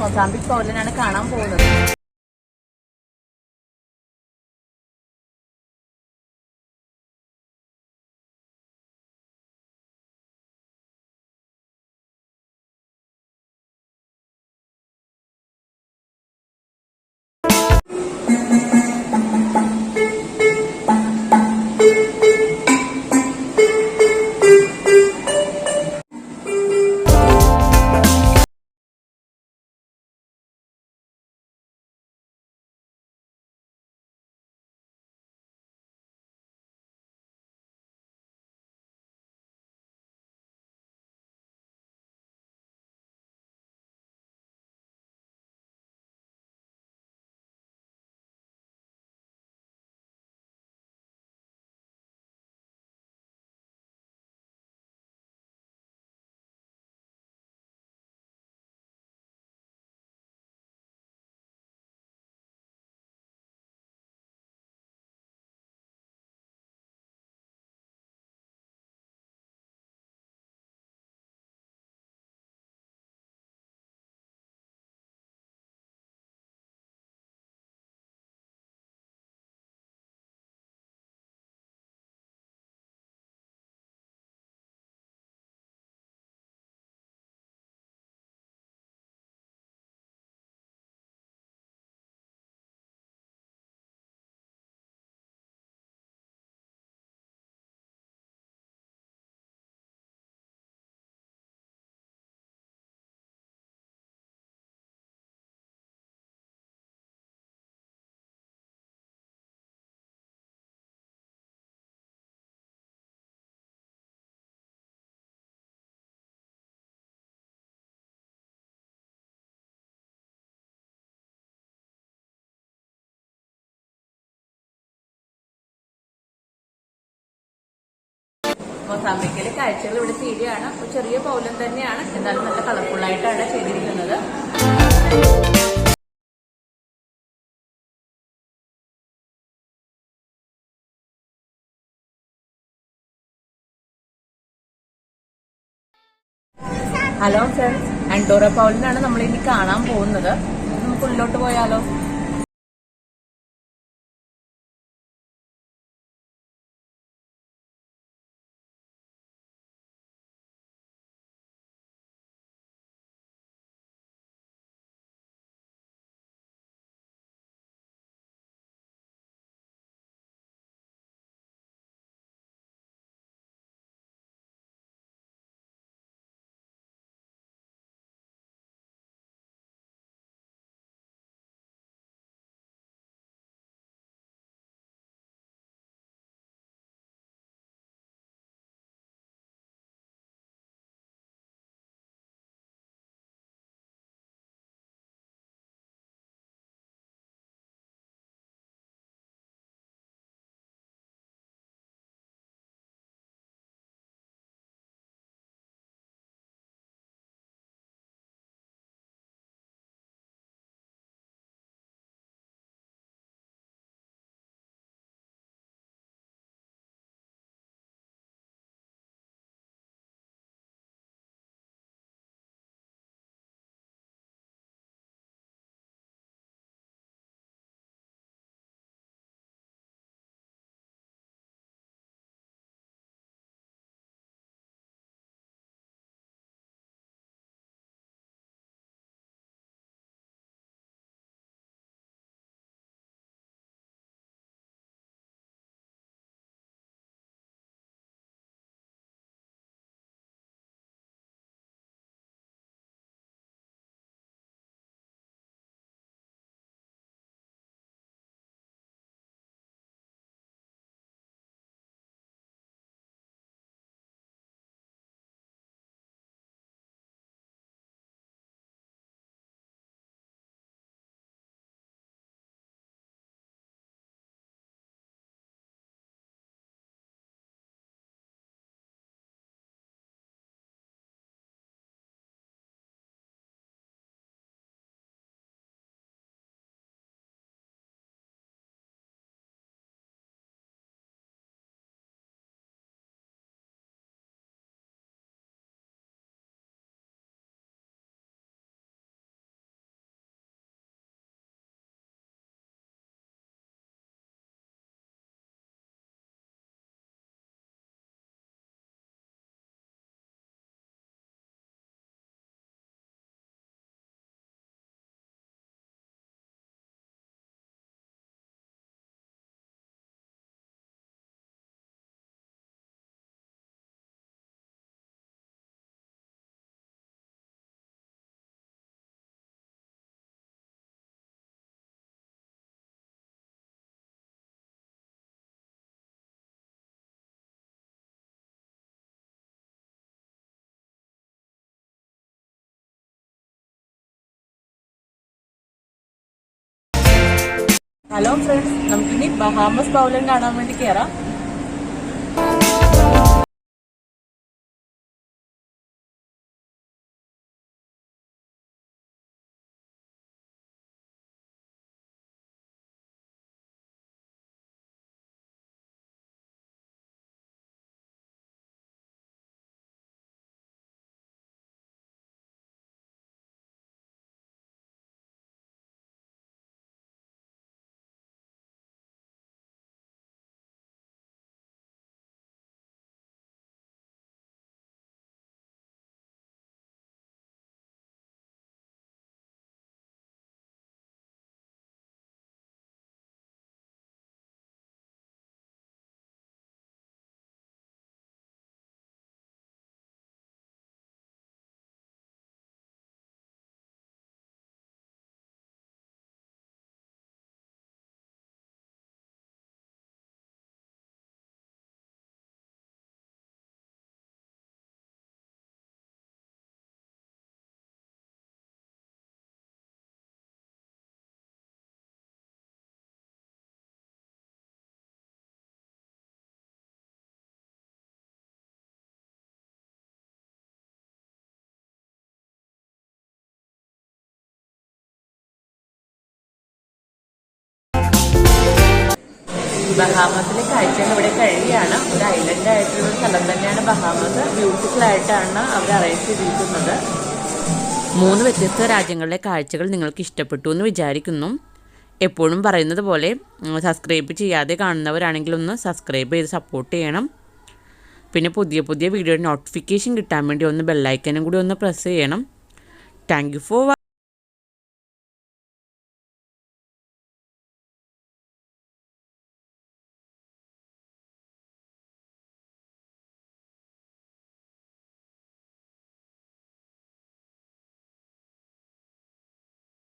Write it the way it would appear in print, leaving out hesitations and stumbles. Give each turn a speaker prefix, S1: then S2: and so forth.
S1: Mozambique പൗലനാണ് കാണാൻ പോകുന്നത്. മൊസാംബിക്കിലെ കാഴ്ചകൾ ഇവിടെ തീരുകയാണ്. ചെറിയ പൗലൻ തന്നെയാണ്, എന്നാലും നല്ല കളർഫുള്ളായിട്ടാണ് ചെയ്തിരിക്കുന്നത്. ഹലോ ഫ്രണ്ട്സ്, ആൻഡോറ പൗലനാണ് നമ്മൾ ഇനി കാണാൻ പോകുന്നത്. നമുക്ക് ഉള്ളിലോട്ട് പോയാലോ? ഹലോ ഫ്രണ്ട്സ്, നമുക്കിനി ബഹാമസ് പൗലൻ കാണാൻ വേണ്ടി കയറാം. ബഹാമസിലെ കാഴ്ചകൾ ഇവിടെ കഴിയുകയാണ്. ഒരു ഐലൻഡ് ആയിട്ടുള്ള സ്ഥലം തന്നെയാണ് ബഹാമസ്. ബ്യൂട്ടിഫുൾ ആയിട്ടാണ് അവർ അറേഞ്ച് ചെയ്തിരിക്കുന്നത്. 3 വ്യത്യസ്ത രാജ്യങ്ങളിലെ കാഴ്ചകൾ നിങ്ങൾക്ക് ഇഷ്ടപ്പെട്ടു എന്ന് വിചാരിക്കുന്നു. എപ്പോഴും പറയുന്നത് പോലെ സബ്സ്ക്രൈബ് ചെയ്യാതെ കാണുന്നവരാണെങ്കിൽ ഒന്ന് സബ്സ്ക്രൈബ് ചെയ്ത് സപ്പോർട്ട് ചെയ്യണം. പിന്നെ പുതിയ വീഡിയോയുടെ നോട്ടിഫിക്കേഷൻ കിട്ടാൻ വേണ്ടി ഒന്ന് ബെല്ലൈക്കനും കൂടി ഒന്ന് പ്രസ് ചെയ്യണം. Thank you for